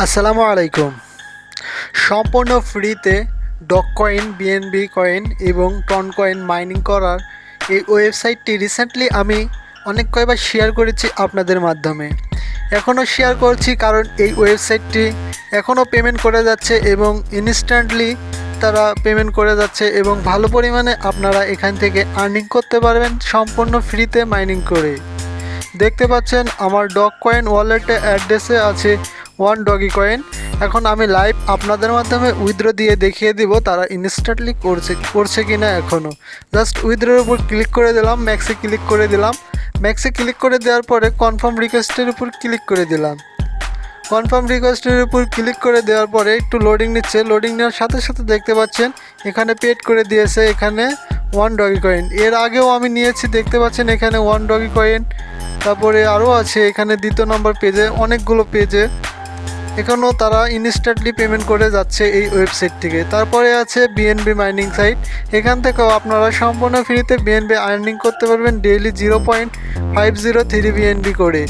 আসসালামু আলাইকুম। সম্পূর্ণ ফ্রিতে ডগ কয়েন, বিএনবি কয়েন এবং টন কয়েন মাইনিং করার এই ওয়েবসাইটটি রিসেন্টলি আমি অনেক কয়েকবার শেয়ার করেছি আপনাদের মাধ্যমে। এখনও শেয়ার করছি কারণ এই ওয়েবসাইটটি এখনও পেমেন্ট করে যাচ্ছে এবং ইনস্ট্যান্টলি তারা পেমেন্ট করে যাচ্ছে এবং ভালো পরিমাণে আপনারা এখান থেকে আর্নিং করতে পারবেন সম্পূর্ণ ফ্রিতে মাইনিং করে। দেখতে পাচ্ছেন আমার ডগ কয়েন ওয়ালেটে অ্যাড্রেসে আছে ওয়ান ডগি কয়েন। এখন আমি লাইভ আপনাদের মাধ্যমে উইথড্র দিয়ে দেখিয়ে দিব তারা ইনস্ট্যান্টলি করছে কি না। এখনও জাস্ট উইথড্রোর উপর ক্লিক করে দিলাম, ম্যাক্সে ক্লিক করে দিলাম। ম্যাক্সে ক্লিক করে দেওয়ার পরে কনফার্ম রিকোয়েস্টের উপর ক্লিক করে দিলাম। কনফার্ম রিকোয়েস্টের উপর ক্লিক করে দেওয়ার পরে একটু লোডিং নিচ্ছে। লোডিং নেওয়ার সাথে সাথে দেখতে পাচ্ছেন এখানে পেড করে দিয়েছে এখানে ওয়ান ডগি কয়েন। এর আগেও আমি নিয়েছি, দেখতে পাচ্ছেন এখানে ওয়ান ডগি কয়েন। তারপরে আরও আছে এখানে দ্বিতীয় নম্বর পেজে অনেকগুলো পেজে এখানেও তারা ইনস্ট্যান্টলি পেমেন্ট করে যাচ্ছে এই ওয়েবসাইট থেকে। তারপরে আছে বিএনবি মাইনিং সাইট, এখান থেকেও আপনারা সম্পূর্ণ ফ্রিতে বিএনবি আর্নিং করতে পারবেন ডেইলি 0.503 বিএনবি করে।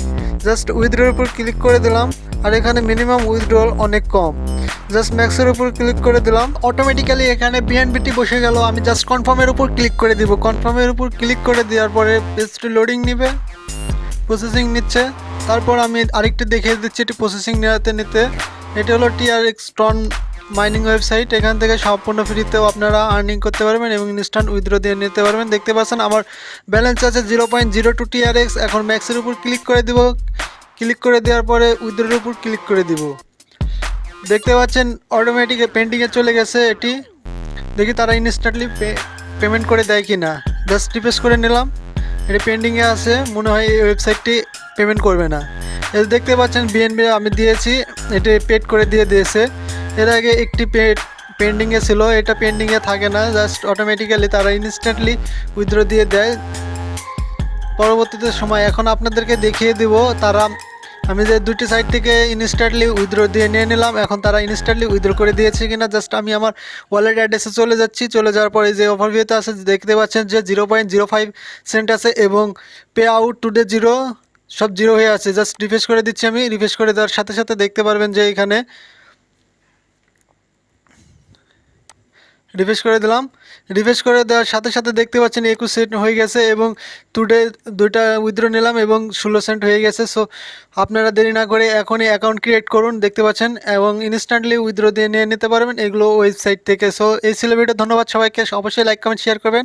জাস্ট উইথড্রোর উপর ক্লিক করে দিলাম আর এখানে মিনিমাম উইথড্রল অনেক কম। জাস্ট ম্যাক্সের উপর ক্লিক করে দিলাম, অটোমেটিক্যালি এখানে বিএনবিটি বসে গেল। আমি জাস্ট কনফার্মের উপর ক্লিক করে দিব। কনফার্মের উপর ক্লিক করে দেওয়ার পরে পেজটি লোডিং নেবে, প্রসেসিং নিচ্ছে। তারপর আমি আরেকটি দেখিয়ে দিচ্ছি এটি প্রসেসিং নিতে। এটি হলো টিআরএক্স টন মাইনিং ওয়েবসাইট। এখান থেকে সম্পূর্ণ ফ্রিতেও আপনারা আর্নিং করতে পারবেন এবং ইনস্ট্যান্ট উইথড্র দিয়ে নিতে পারবেন। দেখতে পাচ্ছেন আমার ব্যালেন্স আছে 0.02 টিআরএক্স। এখন ম্যাক্সের উপর ক্লিক করে দিব। ক্লিক করে দেওয়ার পরে উইথড্রোর উপর ক্লিক করে দিব। দেখতে পাচ্ছেন অটোমেটিক পেন্ডিংয়ে চলে গেছে এটি। দেখি তারা ইনস্ট্যান্টলি পেমেন্ট করে দেয় কি না। জাস্ট রিফ্রেশ করে নিলাম, এটি পেন্ডিংয়ে আছে, মনে হয় এই ওয়েবসাইটটি পেমেন্ট করবে না। এর দেখতে পাচ্ছেন বিএনবি আমি দিয়েছি, এটি পেড করে দিয়েছে। এর আগে একটি পেন্ডিংয়ে ছিল, এটা পেন্ডিংয়ে থাকে না, জাস্ট অটোমেটিক্যালি তারা ইনস্ট্যান্টলি উইথড্র দিয়ে দেয় পরবর্তীতে সময়। এখন আপনাদেরকে দেখিয়ে দিব তারা, আমি যে দুটি সাইট থেকে ইনস্ট্যান্টলি উইথড্র দিয়ে নিয়ে নিলাম, এখন তারা ইনস্ট্যান্টলি উইথড্র করে দিয়েছে কিনা। জাস্ট আমি আমার ওয়ালেট অ্যাড্রেসে চলে যাচ্ছি। চলে যাওয়ার পরে যে ওভারভিউতে আছে দেখতে পাচ্ছেন যে 0.05 সেন্ট আছে এবং পে আউট টুডে 0, সব 0 হয়ে আছে। জাস্ট রিফ্রেশ করে দিচ্ছি আমি। রিফ্রেশ করে দেওয়ার সাথে সাথে দেখতে পারবেন যে এখানে রিফ্রেশ করে দিলাম। রিফ্রেশ করে দেওয়ার সাথে সাথে দেখতে পাচ্ছেন 21 সেন্ট হয়ে গেছে এবং টুডে দুইটা উইথড্র নিলাম এবং 16 সেন্ট হয়ে গেছে। সো আপনারা দেরি না করে এখনই অ্যাকাউন্ট ক্রিয়েট করুন, দেখতে পাচ্ছেন, এবং ইনস্ট্যান্টলি উইথড্র দিয়ে নিয়ে নিতে পারবেন এগুলো ওয়েবসাইট থেকে। সো এই ছিল ভিডিও। ধন্যবাদ সবাইকে, অবশ্যই লাইক কমেন্ট শেয়ার করবেন।